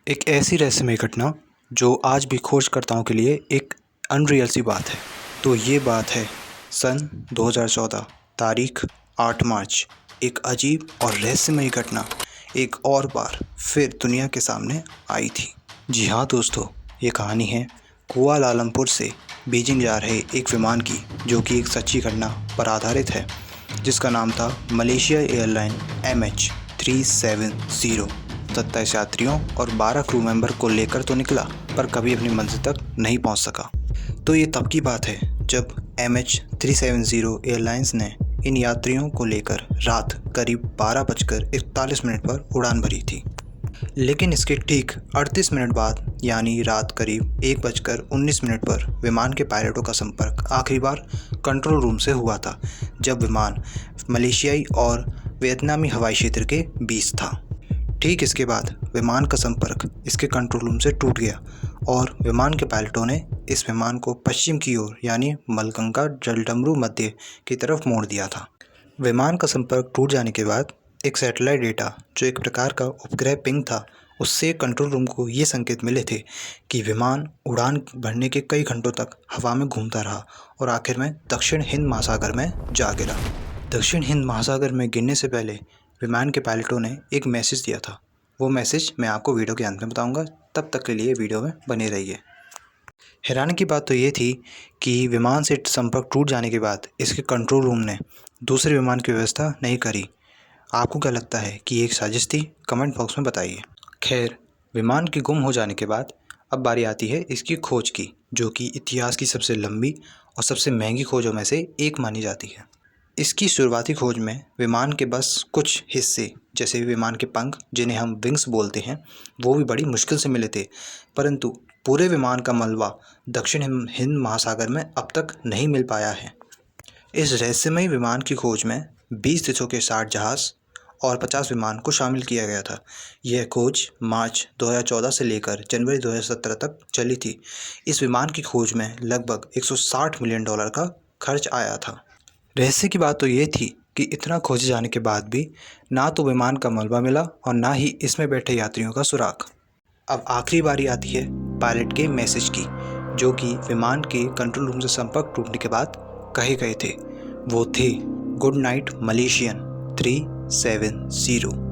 एक ऐसी रहस्यमय घटना जो आज भी खोजकर्ताओं के लिए एक अनरियल सी बात है। तो ये बात है सन 2014 तारीख 8 मार्च। एक अजीब और रहस्यमय घटना एक और बार फिर दुनिया के सामने आई थी। जी हाँ दोस्तों, ये कहानी है कुआलालंपुर से बीजिंग जा रहे एक विमान की, जो कि एक सच्ची घटना पर आधारित है, जिसका नाम था मलेशिया एयरलाइन MH370। 27 यात्रियों और 12 क्रू मेंबर को लेकर तो निकला, पर कभी अपनी मंजिल तक नहीं पहुंच सका। तो ये तब की बात है जब MH370 एयरलाइंस ने इन यात्रियों को लेकर रात करीब 12:41 पर उड़ान भरी थी। लेकिन इसके ठीक 38 मिनट बाद, यानी रात करीब 1:19 पर विमान के पायलटों का संपर्क आखिरी बार कंट्रोल रूम से हुआ था, जब विमान मलेशियाई और वियतनामी हवाई क्षेत्र के बीच था। ठीक इसके बाद विमान का संपर्क इसके कंट्रोल रूम से टूट गया और विमान के पायलटों ने इस विमान को पश्चिम की ओर, यानी मलगंगा जलडमरू मध्य की तरफ मोड़ दिया था। विमान का संपर्क टूट जाने के बाद एक सैटेलाइट डेटा, जो एक प्रकार का उपग्रह पिंग था, उससे कंट्रोल रूम को ये संकेत मिले थे कि विमान उड़ान भरने के कई घंटों तक हवा में घूमता रहा और आखिर में दक्षिण हिंद महासागर में जा गिरा। दक्षिण हिंद महासागर में गिरने से पहले विमान के पायलटों ने एक मैसेज दिया था। वो मैसेज मैं आपको वीडियो के अंत में बताऊंगा, तब तक के लिए वीडियो में बने रहिए। हैरानी की बात तो ये थी कि विमान से संपर्क टूट जाने के बाद इसके कंट्रोल रूम ने दूसरे विमान की व्यवस्था नहीं करी। आपको क्या लगता है कि ये एक साजिश थी? कमेंट बॉक्स में बताइए। खैर, विमान के गुम हो जाने के बाद अब बारी आती है इसकी खोज की, जो कि इतिहास की सबसे लंबी और सबसे महंगी खोजों में से एक मानी जाती है। इसकी शुरुआती खोज में विमान के बस कुछ हिस्से, जैसे विमान के पंख, जिन्हें हम विंग्स बोलते हैं, वो भी बड़ी मुश्किल से मिले थे, परंतु पूरे विमान का मलबा दक्षिण हिंद महासागर में अब तक नहीं मिल पाया है। इस रहस्यमय विमान की खोज में 20 देशों के 60 जहाज़ और 50 विमान को शामिल किया गया था। यह खोज मार्च 2014 से लेकर जनवरी 2017 तक चली थी। इस विमान की खोज में लगभग $160 मिलियन का खर्च आया था। रहस्य की बात तो ये थी कि इतना खोजे जाने के बाद भी ना तो विमान का मलबा मिला और ना ही इसमें बैठे यात्रियों का सुराग। अब आखिरी बारी आती है पायलट के मैसेज की, जो कि विमान के कंट्रोल रूम से संपर्क टूटने के बाद कहे गए थे। वो थे, गुड नाइट मलेशियन 370।